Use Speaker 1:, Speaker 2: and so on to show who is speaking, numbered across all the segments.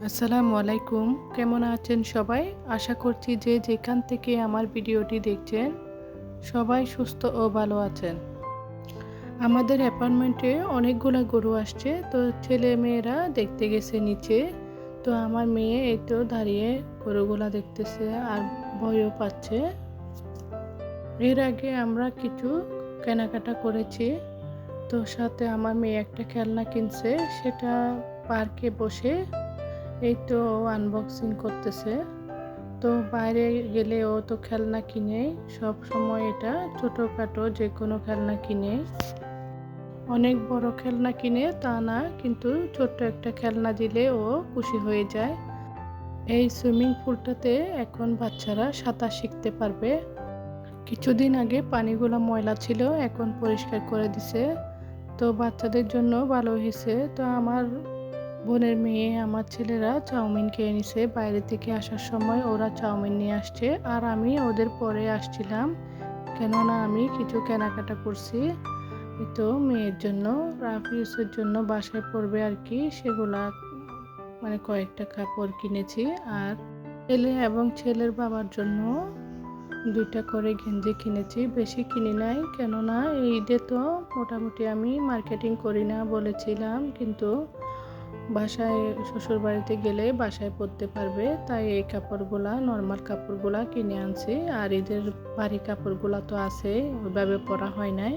Speaker 1: আসসালামু আলাইকুম। কেমন আছেন সবাই? আশা করছি যে যেখান থেকে আমার ভিডিওটি দেখছেন সবাই সুস্থ ও ভালো আছেন। আমাদের অ্যাপার্টমেন্টে অনেকগুলা গরু আসছে, তো ছেলে মেয়েরা দেখতে গেছে নিচে। তো আমার মেয়ে এই তো দাঁড়িয়ে গরুগুলা দেখতেছে আর ভয়ও পাচ্ছে। এর আগে আমরা কিছু কেনাকাটা করেছি, তো সাথে আমার মেয়ে একটা খেলনা কিনছে, সেটা পার্কে বসে এই তো আনবক্সিং করতেছে। তো বাইরে গেলে ও তো খেলনা কিনে, সব সময় এটা ছোটোখাটো যে কোনো খেলনা কিনে, অনেক বড় খেলনা কিনে তা না, কিন্তু ছোট্ট একটা খেলনা দিলে ও খুশি হয়ে যায়। এই সুইমিং পুলটাতে এখন বাচ্চারা সাঁতার শিখতে পারবে। কিছুদিন আগে পানিগুলো ময়লা ছিল, এখন পরিষ্কার করে দিছে, তো বাচ্চাদের জন্য ভালো হয়েছে। তো আমার বোনের মেয়ে আমার ছেলেরা চাউমিন খেয়ে নিছে, বাইরে থেকে আসার সময় ওরা চাউমিন নিয়ে আসছে আর আমি ওদের পরে আসছিলাম, কেননা আমি কিছু কেনাকাটা করছি। তো মেয়ের জন্য রাফিউসের জন্য বাসায় পড়বে আর কি, সেগুলা মানে কয়েকটা কাপড় কিনেছি। আর ছেলে এবং ছেলের বাবার জন্য দুইটা করে গেঞ্জি কিনেছি, বেশি কিনি নাই, কেননা এই ঈদে তো মোটামুটি আমি মার্কেটিং করি না বলেছিলাম, কিন্তু বাসায় শ্বশুর বাড়িতে গেলে বাসায় পরতে পারবে, তাই এই কাপড়গুলা নর্মাল কাপড়গুলা কিনে আনছি। আর ঈদের ভারী কাপড়গুলা তো আছে, ওইভাবে পরা হয় নাই।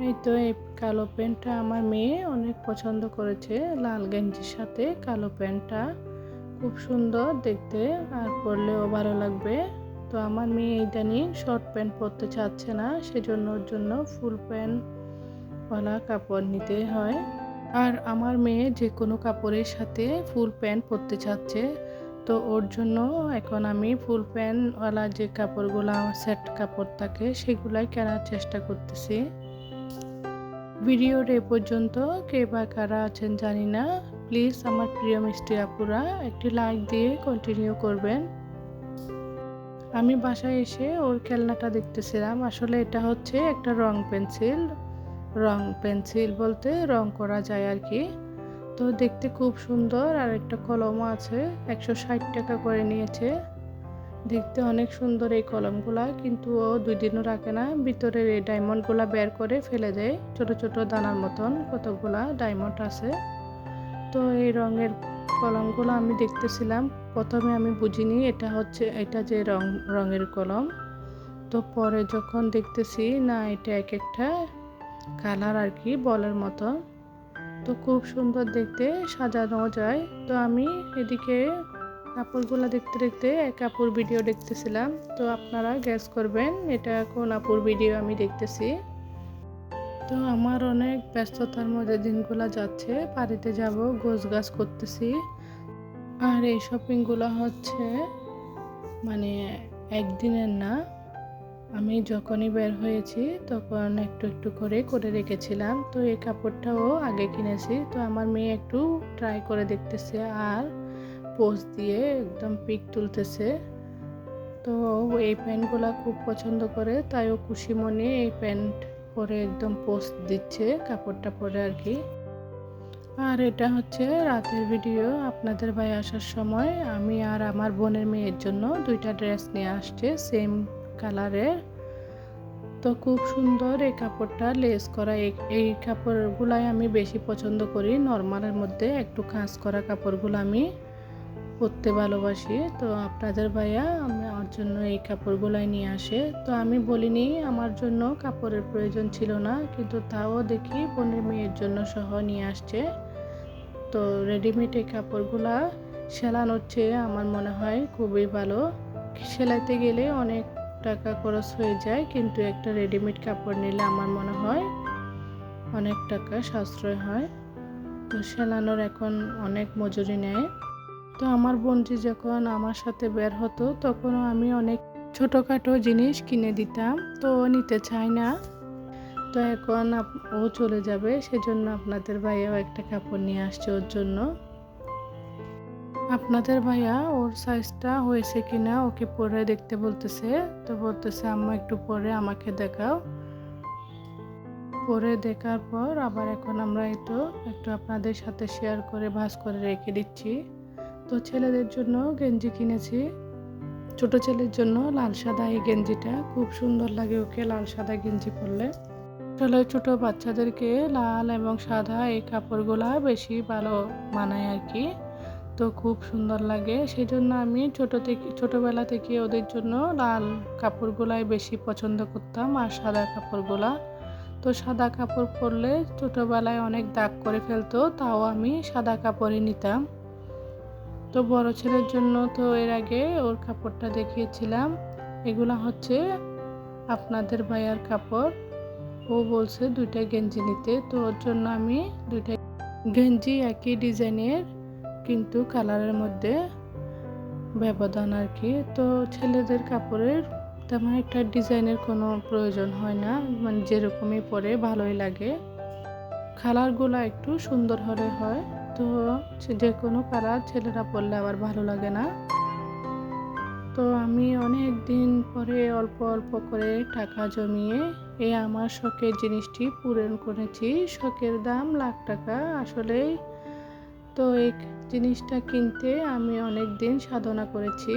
Speaker 1: এই তো এই কালো প্যান্টটা আমার মেয়ে অনেক পছন্দ করেছে, লাল গেঞ্জির সাথে কালো প্যান্টটা খুব সুন্দর দেখতে, আর পরলেও ভালো লাগবে। তো আমার মেয়ে ইদানিং শর্ট প্যান্ট পরতে চাচ্ছে না, সেজন্য ওর জন্য ফুল প্যান্টওয়ালা কাপড় নিতে হয়। আর আমার মেয়ে যে কোনো কাপড়ের সাথে ফুল প্যান্ট পরতে চাচ্ছে, তো ওর জন্য এখন আমি ফুল প্যান্টওয়ালা যে কাপড়গুলো সেট কাপড় থাকে সেগুলাই কেনার চেষ্টা করতেছি। ভিডিওর এ পর্যন্ত কে বা কারা আছেন জানি না, প্লিজ আমার প্রিয় মিষ্টি আপুরা একটি লাইক দিয়ে কন্টিনিউ করবেন। আমি বাসায় এসে ওর খেলনাটা দেখতেছিলাম, আসলে এটা হচ্ছে একটা রং পেন্সিল বলতে রং করা যায় আর কি। তো দেখতে খুব সুন্দর, আর একটা কলমও আছে, 160 টাকা করে নিয়েছে। দেখতে অনেক সুন্দর এই কলমগুলা, কিন্তু ও 2 দিনও রাখে না, ভিতরের এই ডায়মন্ডগুলা বের করে ফেলে দেয়, ছোট ছোট দানার মতন কতগুলা ডায়মন্ড আছে। তো এই রঙের কলমগুলো আমি দেখতেছিলাম, প্রথমে আমি বুঝিনি এটা যে রঙের কলম। তো পরে যখন দেখতেছি না, এটা এক একটা কালার আর কি, বলের মতো। তো খুব সুন্দর দেখতে, সাজানো যায়। তো আমি এদিকে কাপড়গুলো দেখতে দেখতে এক আপুর ভিডিও দেখতেছিলাম, তো আপনারা গেস করবেন এটা কোন আপুর ভিডিও আমি দেখতেছি। তো আমার অনেক ব্যস্ততার মধ্যে দিনগুলো যাচ্ছে, বাড়িতে যাব, গোছগাছ করতেছি। আর এই শপিংগুলো হচ্ছে মানে একদিনের না, আমি যখনই বের হয়েছি তখন একটু একটু করে করে রেখেছিলাম। তো এই কাপড়টাও আগে কিনেছি, তো আমার মেয়ে একটু ট্রাই করে দেখতেছে আর পোজ দিয়ে একদম পিক তুলতেছে। তো এই প্যান্টগুলো খুব পছন্দ করে, তাই ও খুশি মনে এই প্যান্ট পরে একদম পোজ দিচ্ছে কাপড়টা পরে আর কি। আর এটা হচ্ছে রাতের ভিডিও, আপনাদের ভাই আসার সময় আমি আর আমার বোনের মেয়ের জন্য দুইটা ড্রেস নিয়ে আসছে সেম কালারের। তো খুব সুন্দর এই কাপড়টা লেস করা, এই কাপড়গুলাই আমি বেশি পছন্দ করি, নর্মালের মধ্যে একটু কাজ করা কাপড়গুলো আমি পরতে ভালোবাসি। তো আপনাদের ভাইয়া আমার জন্য এই কাপড়গুলাই নিয়ে আসে, তো আমি বলিনি আমার জন্য কাপড়ের প্রয়োজন ছিল না, কিন্তু তাও দেখি বোনের মেয়ের জন্য সহ নিয়ে আসছে। তো রেডিমেড এই কাপড়গুলা সেলানোর চেয়ে আমার মনে হয় খুবই ভালো, সেলাইতে গেলে অনেক টাকা খরচ হয়ে যায়, কিন্তু একটা রেডিমেড কাপড় নিলে আমার মনে হয় অনেক টাকা সাশ্রয় হয়। তো সেলানোর এখন অনেক মজুরি নেয়। তো আমার বোনটি যখন আমার সাথে বের হতো তখনও আমি অনেক ছোটোখাটো জিনিস কিনে দিতাম, তো ও নিতে চায় না। তো এখন ও চলে যাবে, সেজন্য আপনাদের ভাইয়াও একটা কাপড় নিয়ে আসছে ওর জন্য। আপনাদের ভাইয়া ওর সাইজটা হয়েছে কিনা ওকে পরে দেখতে বলতেছে, তো বলতেছে আম্মা একটু পরে আমাকে দেখাও। পরে দেখার পর আবার এখন আমরা একটু আপনাদের সাথে শেয়ার করে ভাঁজ করে রেখে দিচ্ছি। তো ছেলেদের জন্য গেঞ্জি কিনেছি। ছোট ছেলের জন্য লাল সাদা এই গেঞ্জিটা খুব সুন্দর লাগে, ওকে লাল সাদা গেঞ্জি পরলে। আসলে ছোট বাচ্চাদেরকে লাল এবং সাদা এই কাপড়গুলা বেশি ভালো মানায় আর কি। তো খুব সুন্দর লাগে, সেই জন্য আমি ছোটবেলা থেকে ওদের জন্য লাল কাপড়গুলাই বেশি পছন্দ করতাম আর সাদা কাপড়গুলা। তো সাদা কাপড় পরলে ছোটবেলায় অনেক দাগ করে ফেলতো, তাও আমি সাদা কাপড়ই নিতাম। তো বড় ছেলের জন্য তো এর আগে ওর কাপড়টা দেখিয়েছিলাম। এগুলা হচ্ছে আপনাদের ভাইয়ার কাপড়। ও বলছে 2টা গেঞ্জি নিতে, তো ওর জন্য আমি 2টা গেঞ্জি একই ডিজাইনের কিন্তু কালারের মধ্যে ব্যবধান আর কি। তো ছেলেদের কাপড়ের তেমন একটা ডিজাইনের কোনো প্রয়োজন হয় না, মানে যেরকমই পরে ভালোই লাগে। কালারগুলো একটু সুন্দর হলে হয়, তো যে কোনো কালার ছেলেরা পরলে আবার ভালো লাগে না। তো আমি অনেক দিন পরে অল্প অল্প করে টাকা জমিয়ে এই আমার শখের জিনিসটি পূরণ করেছি। শখের দাম লাখ টাকা আসলেই। তো এই জিনিসটা কিনতে আমি অনেক দিন সাধনা করেছি।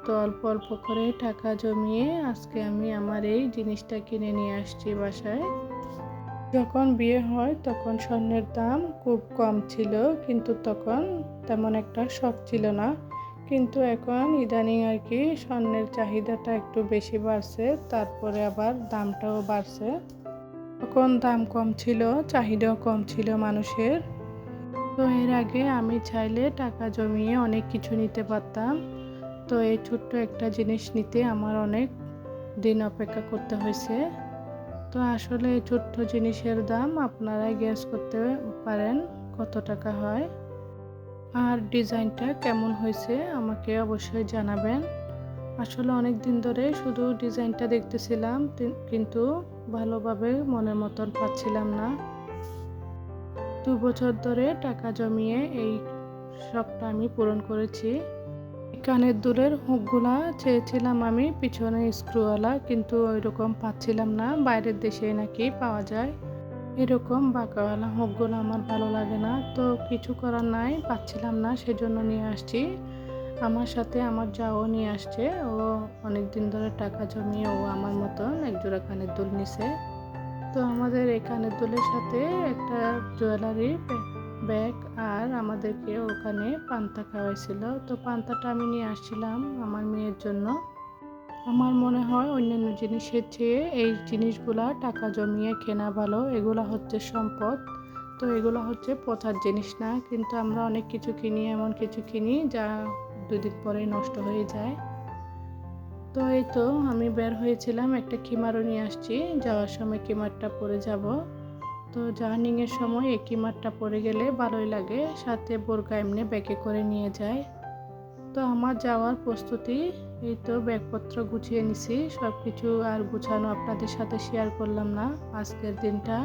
Speaker 1: তো অল্প অল্প করে টাকা জমিয়ে আজকে আমি আমার এই জিনিসটা কিনে নিয়ে আসছি বাসায়। যখন বিয়ে হয় তখন স্বর্ণের দাম খুব কম ছিল, কিন্তু তখন তেমন একটা শখ ছিল না। কিন্তু এখন ইদানিং আর কি স্বর্ণের চাহিদাটা একটু বেশি বাড়ছে, তারপরে আবার দামটাও বাড়ছে। তখন দাম কম ছিল, চাহিদাও কম ছিল মানুষের। তো এর আগে আমি চাইলে টাকা জমিয়ে অনেক কিছু নিতে পারতাম। তো এই ছোট্ট একটা জিনিস নিতে আমার অনেক দিন অপেক্ষা করতে হয়েছে। তো আসলে এই ছোট্ট জিনিসের দাম আপনারা গেস করতে পারেন কত টাকা হয়। আর ডিজাইনটা কেমন হয়েছে আমাকে অবশ্যই জানাবেন। আসলে অনেক দিন ধরে শুধু ডিজাইনটা দেখতেছিলাম, কিন্তু ভালোভাবে মনের মতন পাচ্ছিলাম না। 2 বছর ধরে টাকা জমিয়ে এই শখটা আমি পূরণ করেছি। কানের দুলের হুকগুলা চেয়েছিলাম আমি পিছনে স্ক্রুওয়ালা, কিন্তু ওইরকম পাচ্ছিলাম না। বাইরের দেশে নাকি পাওয়া যায় এরকম বাঁকাওয়ালা হুকগুলো, আমার ভালো লাগে না। তো কিছু করার নাই, পাচ্ছিলাম না, সেজন্য নিয়ে আসছি। আমার সাথে আমার যাও নিয়ে আসছে, ও অনেক দিন ধরে টাকা জমিয়ে ও আমার মতন একজোড়া কানের দুল নিছে। তো আমাদের এই কানের দুলের সাথে একটা জুয়েলারি ব্যাগ আর আমাদেরকে ওখানে পান্তা খাওয়াইছিল। তো পান্তাটা আমি নিয়ে আসছিলাম আমার মেয়ের জন্য। আমার মনে হয় অন্যান্য জিনিসের চেয়ে এই জিনিসগুলা টাকা জমিয়ে কেনা ভালো। এগুলা হচ্ছে সম্পদ। তো এগুলো হচ্ছে পচার জিনিস না, কিন্তু আমরা অনেক কিছু কিনি, এমন কিছু কিনি যা 2 দিন পরেই নষ্ট হয়ে যায়। তো এই তো আমি বের হয়েছিলাম, একটা কিমারও নিয়ে আসছি, যাওয়ার সময় কিমারটা পরে যাব। তো জার্নিংয়ের সময় এই কিমারটা পরে গেলে ভালোই লাগে, সাথে বোরকা এমনি ব্যাগে করে নিয়ে যায়। তো আমার যাওয়ার প্রস্তুতি, এই তো ব্যাগপত্র গুছিয়ে নিছি। সব কিছু আর গুছানো আপনাদের সাথে শেয়ার করলাম না। আজকের দিনটা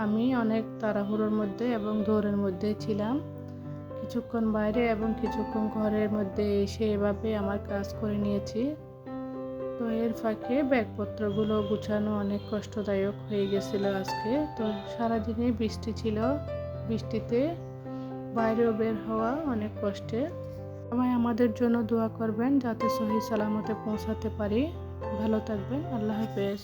Speaker 1: আমি অনেক তাড়াহুড়োর মধ্যে এবং দৌড়ের মধ্যে ছিলাম। কিছুক্ষণ বাইরে এবং কিছুক্ষণ ঘরের মধ্যে এসে এভাবে আমার কাজ করে নিয়েছি। তো এর ফাঁকে ব্যাগপত্রগুলো গুছানো অনেক কষ্টদায়ক হয়ে গেছিল আজকে। তো সারাদিনে বৃষ্টি ছিল, বৃষ্টিতে বাইরেও বের হওয়া অনেক কষ্টে। সবাই আমাদের জন্য দোয়া করবেন যাতে সহি সালামতে পৌঁছাতে পারি। ভালো থাকবেন, আল্লাহ হাফেজ।